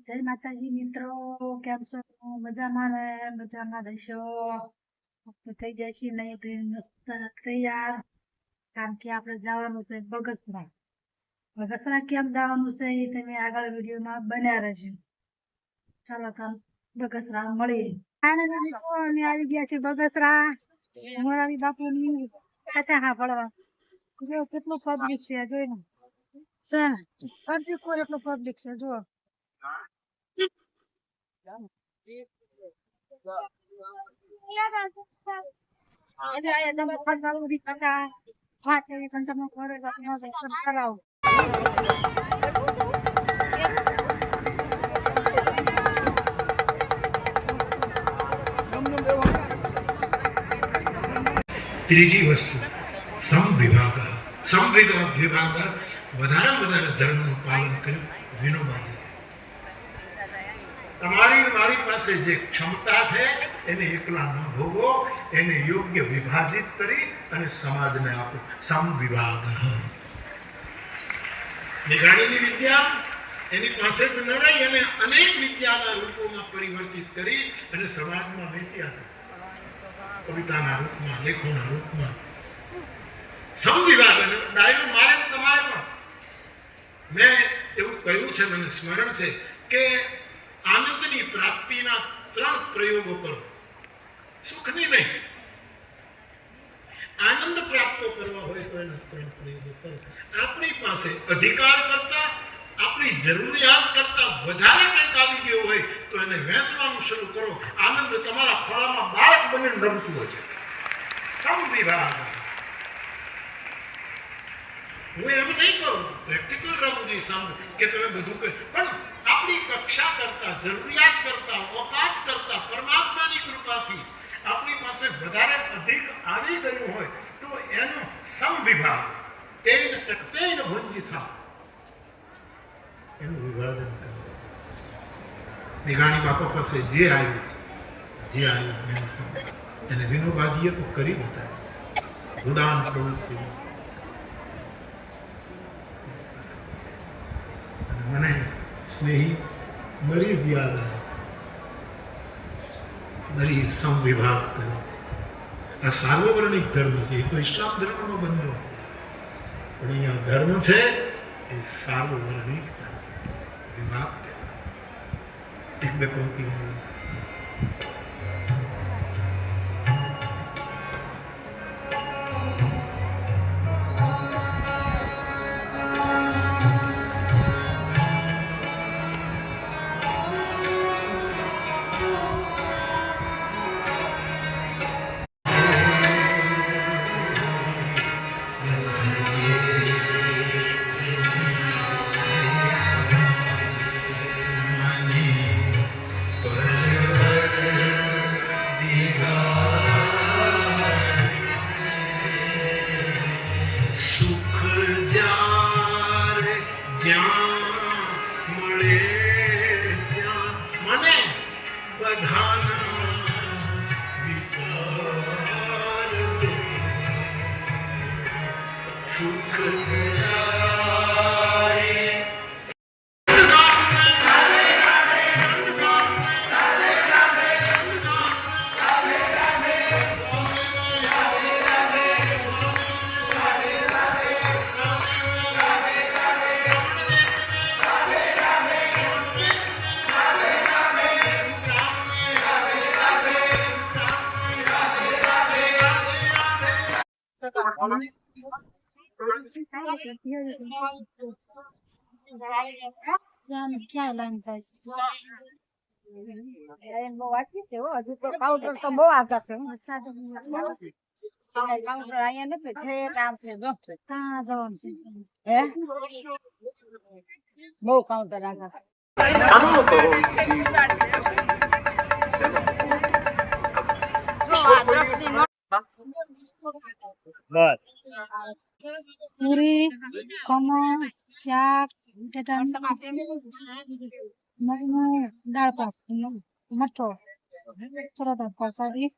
જય માતાજી મિત્રો, કેમ છો? મજામાં ને? મજામાં રહેશો. આપણે થઈ જાય છે નહીં તો મસ્ત તૈયાર, કારણ કે આપણે જવાનું છે બગસરા. બગસરા કેમ જવાનું છે એ તમે આગળ વિડીયોમાં બન્યા રહેજો. ચાલો તો બગસરા મળીએ. અમે આવી ગયા છીએ બગસરા, મોરારી બાપુની કથા સાંભળવા. જો કેટલું પબ્લિક છે જોઈને સર, પબ્લિક એટલું પબ્લિક છે જો. ત્રીજી વસ્તુ સમવિભાગ. વિભાગ વધારે ધર્મનું પાલન કર્યું વિનોબાજી. તમારી મારી પાસે જે ક્ષમતા છે એને એકલા ન ભોગવો, એને યોગ્ય વિભાજિત કરી અને સમાજને આપો. સમવિભાગ. નિગાણીની વિદ્યા એની પાસે જ ન રહી અને અનેક વિદ્યાના રૂપોમાં પરિવર્તિત કરી અને સમાજમાં વેચી આપે. કવિતાના રૂપમાં, લેખોના રૂપમાં. સમવિભાગ. અને ડાયરો મારે તમારે પણ મેં એવું કહ્યું છે, મને સ્મરણ છે કે આનંદની પ્રાપ્તિના 3 પ્રયોગો કરો. સુખની નહીં, આનંદ પ્રાપ્ત કરવા હોય તો એના 3 પ્રયોગો કરો. આપણી પાસે અધિકાર કરતા, આપણી જરૂરિયાત કરતા વધારે કંઈક આવી ગયું હોય તો એને વેચવાનું શરૂ કરો. આનંદ તમારા ખોળામાં બાળક બનીને રમતું હોય છે. સમવિભાગ. હું એમ નહીં કહું પ્રેક્ટિકલ રમૂજી સમ કે તમે બધું કરી, પણ આપણી કક્ષા કરતા, જરૂરિયાત કરતા, ઓકાત કરતા પરમાત્માની કૃપાથી આપણી પાસે વધારે અધિક આવી ગયું હોય તો એનો સમવિભાગ, તેન તક્તેન ભુંજિતા, એનું વિભાજન કરો. મેઘાણી બાપા પાસે જે આવ્યું એને વિનોબાજીએ તો કરી બતાવ્યું. ઉદાન પ્રવૃત્તિ. મને સ્નેહી મરીઝ યાદ આવે. મરીઝ સમવિભાગ કર્યો. આ સાર્વવર્ણિક ધર્મ છે, એ તો ઇસ્લામ ધર્મનો બંધો છે, પણ અહીંયા ધર્મ છે એ સાર્વવર્ણિક ધર્મ. વિભાગ એક બે પંક્તિ. ક્યાં લાઈન થાય છે? બહુ વાંચી છે હજુ તો. કાઉન્ટર તો બહુ આગળ છે. કાઉન્ટર અહીંયા નથી છે, આમ છે જો. ક્યાં જવાનું છે? હે બહુ કાઉન્ટર આગળ. પૂરી, ખમણ, શાક, મગનું દાળ ભાત, મઠો, તરત પ્રસાદી.